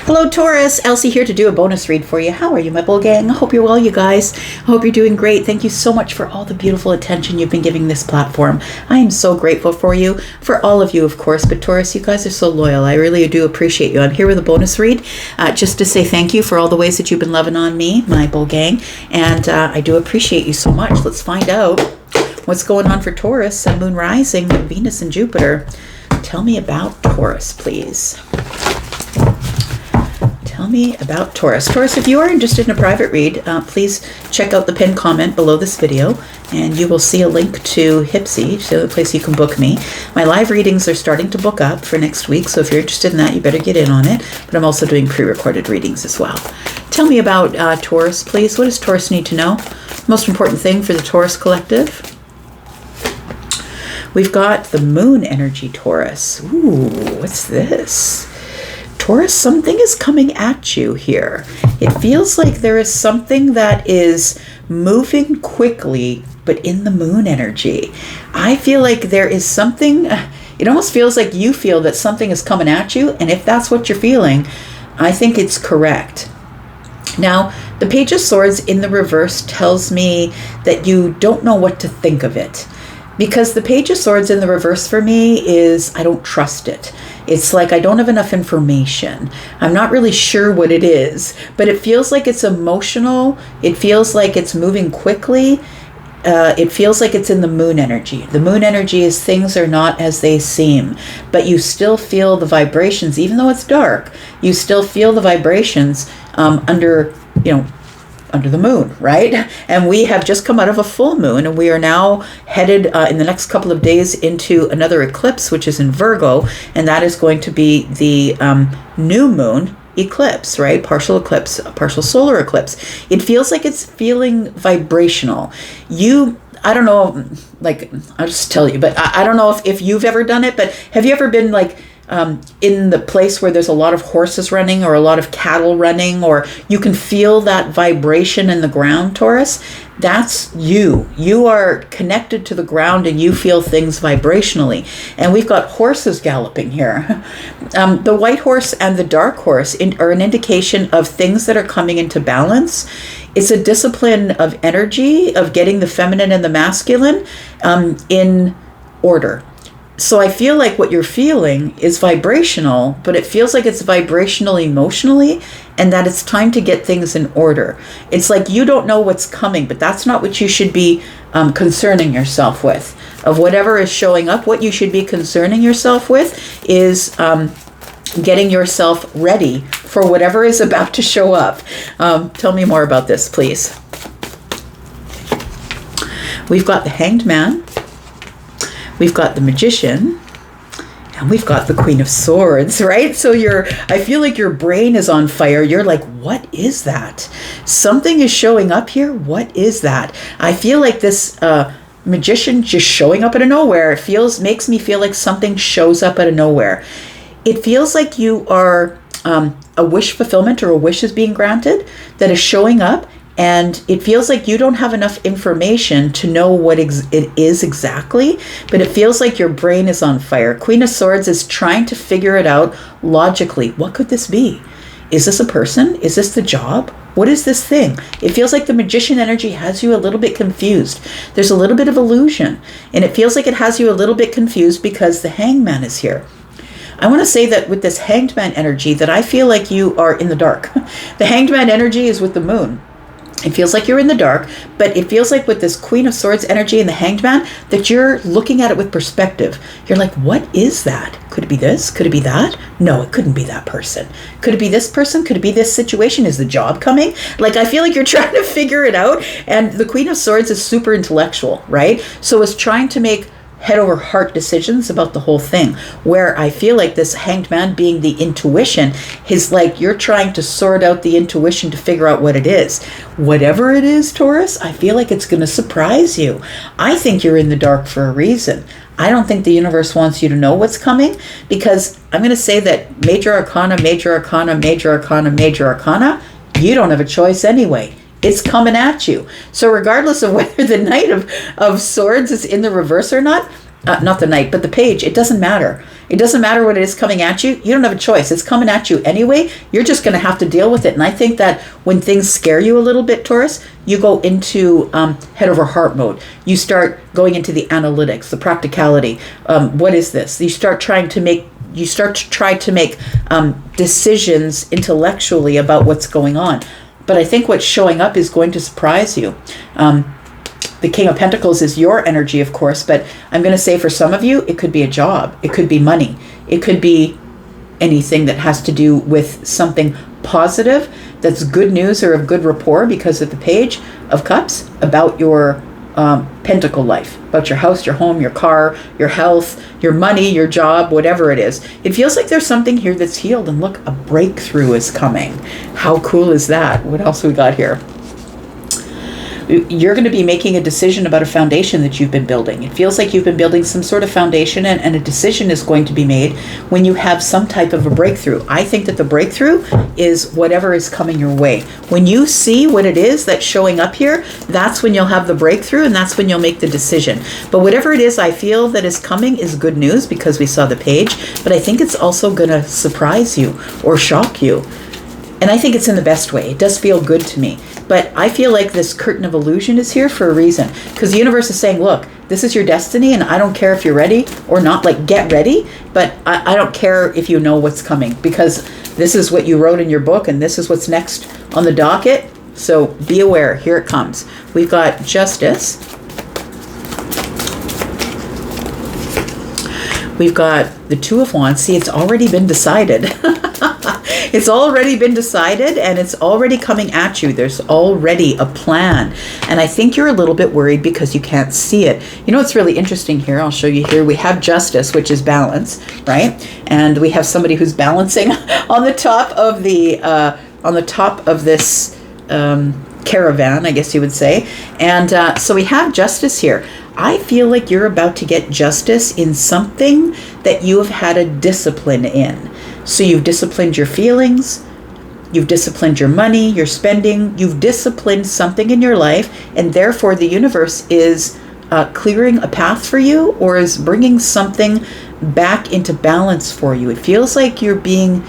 Hello Taurus, Elsie here to do a bonus read for you. How are you, my bull gang? I hope you're well, you guys. I hope you're doing great. Thank you so much for all the beautiful attention you've been giving this platform. I am so grateful for you, for all of you, of course. But Taurus, you guys are so loyal. I really do appreciate you. I'm here with a bonus read just to say thank you for all the ways that you've been loving on me, my bull gang. And I do appreciate you so much. Let's find out what's going on for Taurus, Sun, Moon, Rising, Venus, and Jupiter. Tell me about Taurus, please. Tell me about Taurus. Taurus, if you are interested in a private read, please check out the pinned comment below this video, and you will see a link to Hypsee, so the place you can book me. My live readings are starting to book up for next week, so if you're interested in that, you better get in on it. But I'm also doing pre-recorded readings as well. Tell me about Taurus, please. What does Taurus need to know? Most important thing for the Taurus collective. We've got the moon energy, Taurus. Ooh, what's this? Taurus, something is coming at you here. It feels like there is something that is moving quickly, but in the moon energy. I feel like there is something, it almost feels like you feel that something is coming at you, and if that's what you're feeling, I think it's correct. Now, the Page of Swords in the reverse tells me that you don't know what to think of it. Because the Page of Swords in the reverse for me is, I don't trust it. It's like I don't have enough information. I'm not really sure what it is, but it feels like it's emotional. It feels like it's moving quickly. It feels like it's in the moon energy. The moon energy is things are not as they seem, but you still feel the vibrations, even though it's dark, you still feel the vibrations under the moon, right? And we have just come out of a full moon, and we are now headed in the next couple of days into another eclipse, which is in Virgo, and that is going to be the new moon eclipse, right? Partial eclipse, partial solar eclipse. It feels like it's feeling vibrational. I don't know, like, I'll just tell you, but I don't know if you've ever done it, but have you ever been like, in the place where there's a lot of horses running or a lot of cattle running, or you can feel that vibration in the ground, Taurus? That's you. You are connected to the ground and you feel things vibrationally. And we've got horses galloping here. The white horse and the dark horse are an indication of things that are coming into balance. It's a discipline of energy, of getting the feminine and the masculine in order. So I feel like what you're feeling is vibrational, but it feels like it's vibrational emotionally, and that it's time to get things in order. It's like you don't know what's coming, but that's not what you should be concerning yourself with. Of whatever is showing up, what you should be concerning yourself with is getting yourself ready for whatever is about to show up. Tell me more about this, please. We've got the Hanged Man. We've got the Magician, and we've got the Queen of Swords, right? So I feel like your brain is on fire. You're like, what is that? Something is showing up here. What is that? I feel like this Magician just showing up out of nowhere. Makes me feel like something shows up out of nowhere. It feels like you are a wish fulfillment, or a wish is being granted that is showing up. And it feels like you don't have enough information to know what it is exactly, but it feels like your brain is on fire. Queen of Swords is trying to figure it out logically. What could this be? Is this a person? Is this the job? What is this thing? It feels like the Magician energy has you a little bit confused. There's a little bit of illusion, and it feels like it has you a little bit confused because the Hangman is here. I want to say that with this Hanged Man energy, that I feel like you are in the dark. The Hanged Man energy is with the moon. It feels like you're in the dark, but it feels like with this Queen of Swords energy and the Hanged Man, that you're looking at it with perspective. You're like, what is that? Could it be this? Could it be that? No, it couldn't be that person. Could it be this person? Could it be this situation? Is the job coming? Like, I feel like you're trying to figure it out. And the Queen of Swords is super intellectual, right? So it's trying to make head over heart decisions about the whole thing, where I feel like this Hanged Man being the intuition is like you're trying to sort out the intuition to figure out what it is. Whatever it is, Taurus, I feel like it's going to surprise you. I think you're in the dark for a reason. I don't think the universe wants you to know what's coming, because I'm going to say that Major Arcana, Major Arcana, Major Arcana, Major Arcana, you don't have a choice anyway. It's coming at you. So regardless of whether the Knight of Swords is in the reverse or not, not the Knight, but the Page, it doesn't matter. It doesn't matter what it is coming at you. You don't have a choice. It's coming at you anyway. You're just going to have to deal with it. And I think that when things scare you a little bit, Taurus, you go into head over heart mode. You start going into the analytics, the practicality. What is this? You start trying to make decisions intellectually about what's going on. But I think what's showing up is going to surprise you. The King of Pentacles is your energy, of course, but I'm going to say for some of you, it could be a job. It could be money. It could be anything that has to do with something positive that's good news or of good rapport because of the Page of Cups about your pentacle life, about your house, your home, your car, your health, your money, your job, whatever it is. It feels like there's something here that's healed, and look, a breakthrough is coming. How cool is that? What else we got here? You're going to be making a decision about a foundation that you've been building. It feels like you've been building some sort of foundation, and a decision is going to be made when you have some type of a breakthrough. I think that the breakthrough is whatever is coming your way. When you see what it is that's showing up here, that's when you'll have the breakthrough, and that's when you'll make the decision. But whatever it is I feel that is coming is good news because we saw the Page, but I think it's also going to surprise you or shock you. And I think it's in the best way. It does feel good to me. But I feel like this curtain of illusion is here for a reason. Because the universe is saying, look, this is your destiny, and I don't care if you're ready or not. Like, get ready, but I don't care if you know what's coming. Because this is what you wrote in your book, and this is what's next on the docket. So be aware. Here it comes. We've got Justice. We've got the Two of Wands. See, it's already been decided. It's already been decided, and it's already coming at you. There's already a plan. And I think you're a little bit worried because you can't see it. You know what's really interesting here? I'll show you here. We have Justice, which is balance, right? And we have somebody who's balancing on the top of this caravan, I guess you would say. And so we have Justice here. I feel like you're about to get justice in something that you have had a discipline in. So you've disciplined your feelings, you've disciplined your money, your spending, you've disciplined something in your life, and therefore the universe is clearing a path for you or is bringing something back into balance for you. It feels like you're being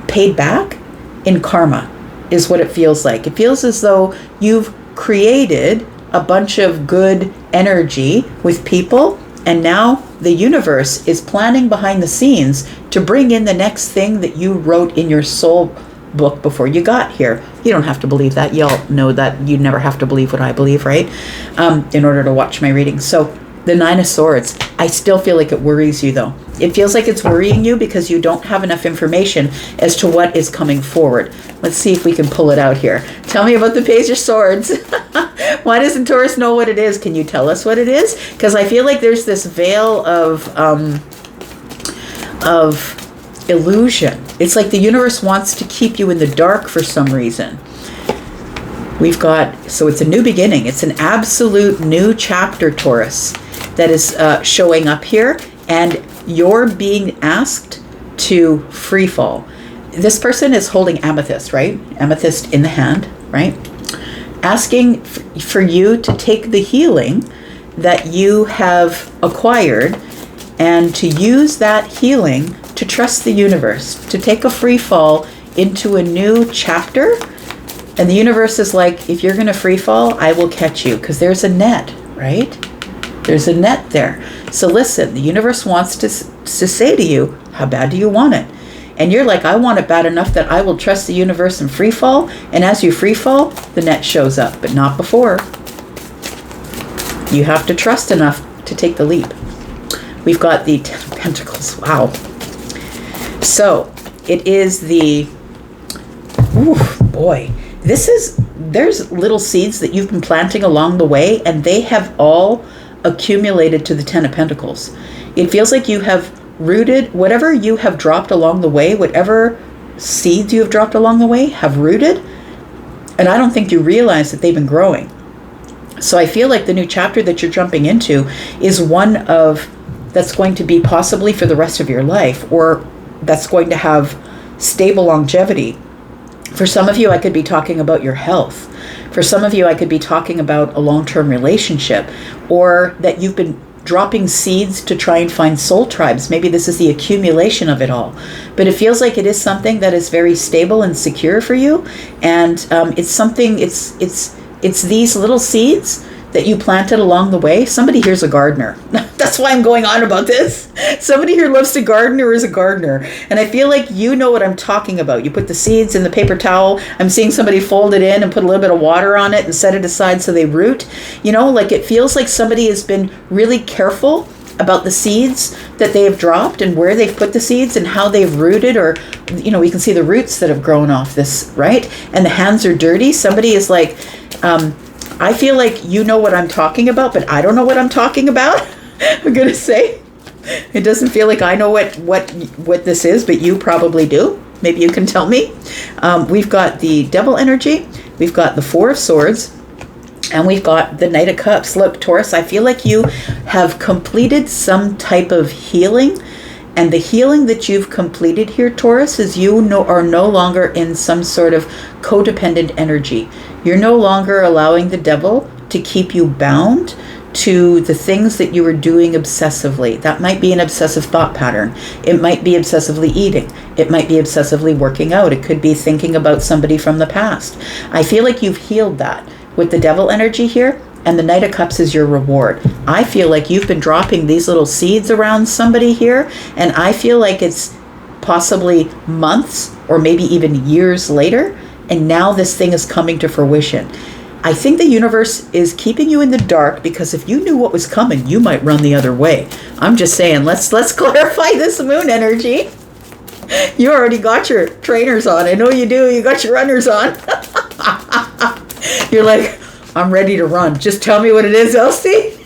paid back in karma is what it feels like. It feels as though you've created a bunch of good energy with people, and now the universe is planning behind the scenes to bring in the next thing that you wrote in your soul book before you got here. You don't have to believe that. Y'all know that you never have to believe what I believe, right? In order to watch my readings. So the Nine of Swords, I still feel like it worries you though. It feels like it's worrying you because you don't have enough information as to what is coming forward. Let's see if we can pull it out here. Tell me about the Page of Swords. Why doesn't Taurus know what it is? Can you tell us what it is? Because I feel like there's this veil of illusion. It's like the universe wants to keep you in the dark for some reason. We've got, so it's a new beginning. It's an absolute new chapter, Taurus, that is showing up here, and you're being asked to free fall. This person is holding amethyst, right? Amethyst in the hand, right? Asking for you to take the healing that you have acquired and to use that healing to trust the universe, to take a free fall into a new chapter. And the universe is like, if you're going to free fall, I will catch you, because there's a net, right? There's a net there. So listen, the universe wants to say to you, how bad do you want it? And you're like, I want it bad enough that I will trust the universe and free fall. And as you free fall, the net shows up, but not before. You have to trust enough to take the leap. We've got the Ten of Pentacles. Wow. So it is the, ooh, boy. There's little seeds that you've been planting along the way, and they have all accumulated to the Ten of Pentacles. It feels like you have rooted whatever you have dropped along the way, whatever seeds you have dropped along the way have rooted, and I don't think you realize that they've been growing. So I feel like the new chapter that you're jumping into is one of that's going to be possibly for the rest of your life, or that's going to have stable longevity. For some of you, I could be talking about your health. For some of you, I could be talking about a long-term relationship, or that you've been dropping seeds to try and find soul tribes. Maybe this is the accumulation of it all. But it feels like it is something that is very stable and secure for you. And it's something, it's these little seeds that you planted along the way. Somebody here's a gardener. That's why I'm going on about this. Somebody here loves to garden or is a gardener. And I feel like you know what I'm talking about. You put the seeds in the paper towel. I'm seeing somebody fold it in and put a little bit of water on it and set it aside so they root. You know, like it feels like somebody has been really careful about the seeds that they have dropped and where they've put the seeds and how they've rooted, or, you know, we can see the roots that have grown off this, right? And the hands are dirty. Somebody is like, I feel like you know what I'm talking about, but I don't know what I'm talking about. I'm going to say it doesn't feel like I know what this is, but you probably do. Maybe you can tell me. We've got the Devil energy. We've got the Four of Swords. And we've got the Knight of Cups. Look, Taurus, I feel like you have completed some type of healing. And the healing that you've completed here, Taurus, is you are no longer in some sort of codependent energy. You're no longer allowing the devil to keep you bound to the things that you were doing obsessively. That might be an obsessive thought pattern. It might be obsessively eating. It might be obsessively working out. It could be thinking about somebody from the past. I feel like you've healed that with the Devil energy here. And the Knight of Cups is your reward. I feel like you've been dropping these little seeds around somebody here, and I feel like it's possibly months or maybe even years later, and now this thing is coming to fruition. I think the universe is keeping you in the dark, because if you knew what was coming, you might run the other way. I'm just saying, let's clarify this moon energy. You already got your trainers on. I know you do. You got your runners on. You're like, I'm ready to run. Just tell me what it is, Elsie.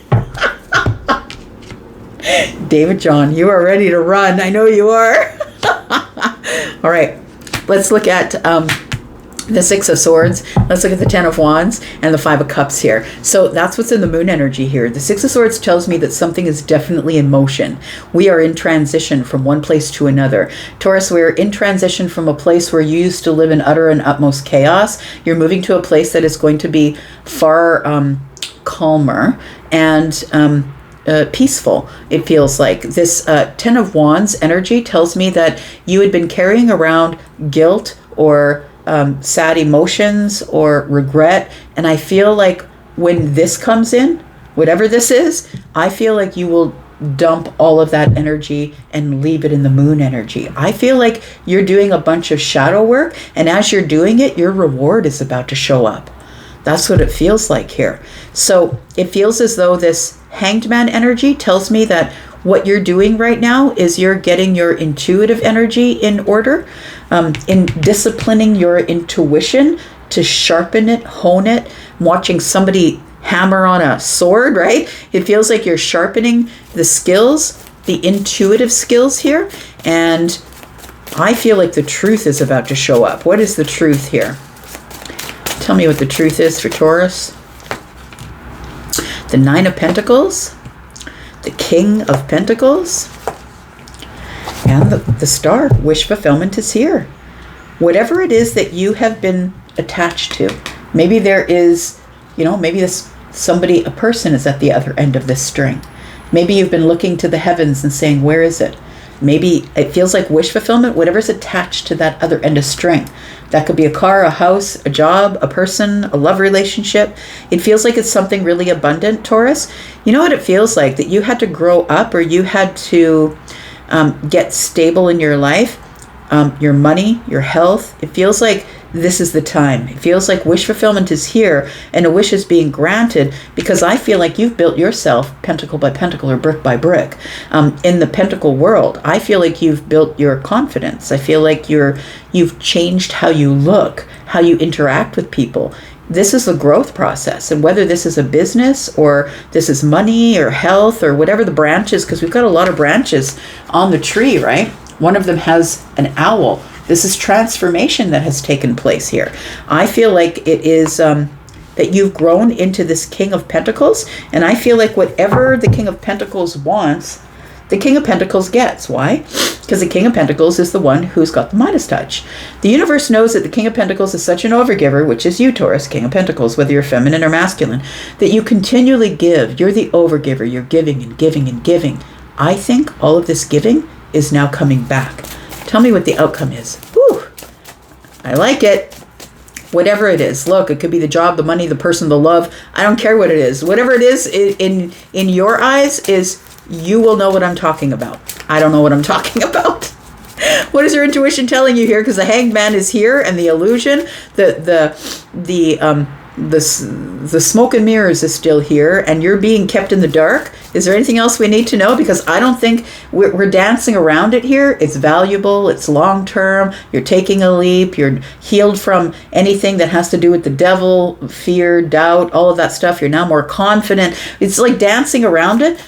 David John, you are ready to run. I know you are. All right. Let's look at the Six of Swords. Let's look at the Ten of Wands and the Five of Cups here. So that's what's in the moon energy here. The Six of Swords tells me that something is definitely in motion. We are in transition from one place to another. Taurus, we're in transition from a place where you used to live in utter and utmost chaos. You're moving to a place that is going to be far calmer and peaceful. It feels like this Ten of Wands energy tells me that you had been carrying around guilt or sad emotions or regret, and I feel like when this comes in, whatever this is, I feel like you will dump all of that energy and leave it in the moon energy. I feel like you're doing a bunch of shadow work, and as you're doing it, your reward is about to show up. That's what it feels like here. So it feels as though this Hanged Man energy tells me that what you're doing right now is you're getting your intuitive energy in order, in disciplining your intuition to sharpen it, hone it. I'm watching somebody hammer on a sword, right? It feels like you're sharpening the skills, the intuitive skills here. And I feel like the truth is about to show up. What is the truth here? Tell me what the truth is for Taurus. The Nine of Pentacles, the King of Pentacles, and the Star. Wish fulfillment is here. Whatever it is that you have been attached to, maybe there is, maybe a person is at the other end of this string. Maybe you've been looking to the heavens and saying, where is it? Maybe it feels like wish fulfillment, whatever's attached to that other end of string. That could be a car, a house, a job, a person, a love relationship. It feels like it's something really abundant, Taurus. You know what it feels like? That you had to grow up, or you had to get stable in your life, your money, your health. It feels like this is the time. It feels like wish fulfillment is here, and a wish is being granted, because I feel like you've built yourself pentacle by pentacle or brick by brick. In the pentacle world, I feel like you've built your confidence. I feel like you've changed how you look, how you interact with people. This is a growth process, and whether this is a business or this is money or health or whatever the branch is, because we've got a lot of branches on the tree, right? One of them has an owl. This is transformation that has taken place here. I feel like it is that you've grown into this King of Pentacles, and I feel like whatever the King of Pentacles wants, the King of Pentacles gets. Why? Because the King of Pentacles is the one who's got the Midas touch. The universe knows that the King of Pentacles is such an overgiver, which is you, Taurus, King of Pentacles, whether you're feminine or masculine, that you continually give. You're the overgiver. You're giving and giving and giving. I think all of this giving is now coming back. Tell me what the outcome is. Whew. I like it. Whatever it is. Look, it could be the job, the money, the person, the love. I don't care what it is. Whatever it is in your eyes is, you will know what I'm talking about. I don't know what I'm talking about. What is your intuition telling you here? Because the Hanged Man is here, and the illusion, the smoke and mirrors is still here, and you're being kept in the dark. Is there anything else we need to know? Because I don't think we're dancing around it here. It's valuable. It's long term. You're taking a leap. You're healed from anything that has to do with the devil, fear, doubt, all of that stuff. You're now more confident. It's like dancing around it.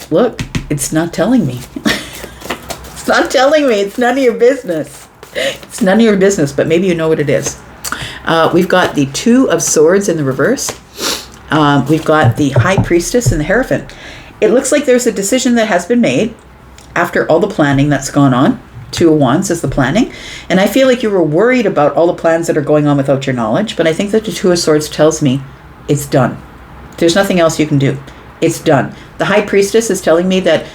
Look, it's not telling me. It's not telling me. It's none of your business. It's none of your business, but maybe you know what it is. We've got the Two of Swords in the reverse. We've got the High Priestess and the Hierophant. It looks like there's a decision that has been made after all the planning that's gone on. Two of Wands is the planning. And I feel like you were worried about all the plans that are going on without your knowledge, but I think that the Two of Swords tells me it's done. There's nothing else you can do. It's done. The High Priestess is telling me that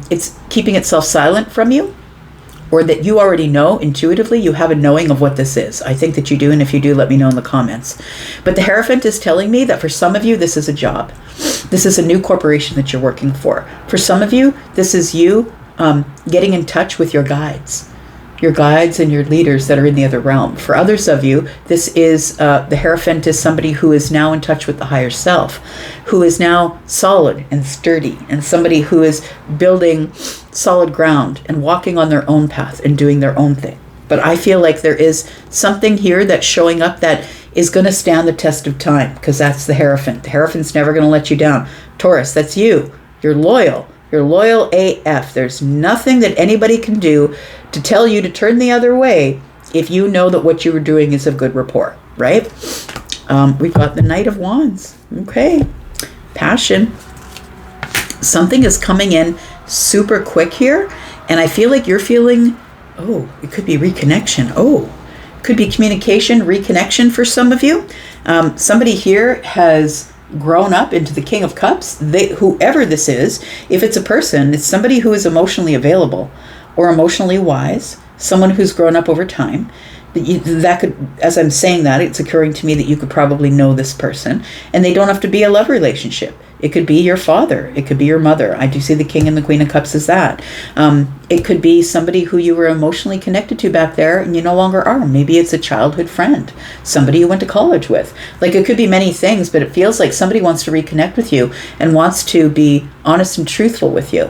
it's keeping itself silent from you, or that you already know intuitively. You have a knowing of what this is. I think that you do, and if you do, let me know in the comments. But the Hierophant is telling me that for some of you, this is a job. This is a new corporation that you're working for. For some of you, this is you getting in touch with your guides and your leaders that are in the other realm. For others of you, this is the Hierophant is somebody who is now in touch with the higher self, who is now solid and sturdy, and somebody who is building solid ground and walking on their own path and doing their own thing. But I feel like there is something here that's showing up that is going to stand the test of time, because that's the Hierophant. The Hierophant's never going to let you down. Taurus, that's you. You're loyal. You're loyal AF. There's nothing that anybody can do to tell you to turn the other way if you know that what you were doing is of good rapport, right? We've got the Knight of Wands. Okay. Passion. Something is coming in super quick here, and I feel like you're feeling, oh, it could be reconnection. Oh, could be communication, reconnection for some of you. Somebody here has grown up into the King of Cups. Whoever this is, if it's a person, it's somebody who is emotionally available or emotionally wise, someone who's grown up over time. That could, as I'm saying that, it's occurring to me that you could probably know this person, and they don't have to be a love relationship. It could be your father. It could be your mother. I do see the King and the Queen of Cups as that. It could be somebody who you were emotionally connected to back there and you no longer are. Maybe it's a childhood friend, somebody you went to college with. Like, it could be many things, but it feels like somebody wants to reconnect with you and wants to be honest and truthful with you.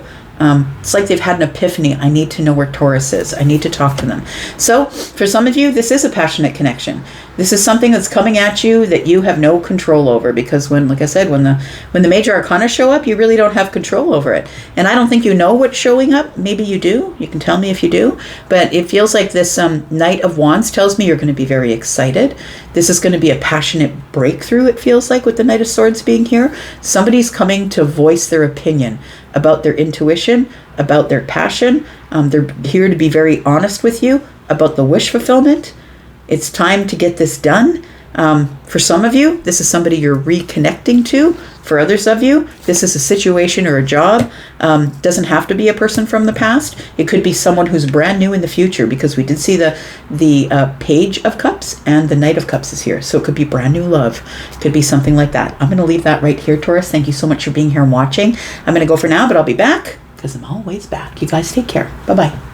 It's like they've had an epiphany. I need to know where Taurus is. I need to talk to them. So for some of you, this is a passionate connection. This is something that's coming at you that you have no control over, because when, like I said, when the major arcana show up, you really don't have control over it. And I don't think you know what's showing up. Maybe you do. You can tell me if you do. But it feels like this Knight of Wands tells me you're going to be very excited. This is going to be a passionate breakthrough, it feels like, with the Knight of Swords being here. Somebody's coming to voice their opinion about their intuition, about their passion. They're here to be very honest with you about the wish fulfillment. It's time to get this done. For some of you, this is somebody you're reconnecting to. For others of you, this is a situation or a job. Doesn't have to be a person from the past. It could be someone who's brand new in the future, because we did see the Page of Cups and the Knight of Cups is here. So it could be brand new love. It could be something like that. I'm going to leave that right here, Taurus. Thank you so much for being here and watching. I'm going to go for now, but I'll be back, because I'm always back. You guys take care. Bye-bye.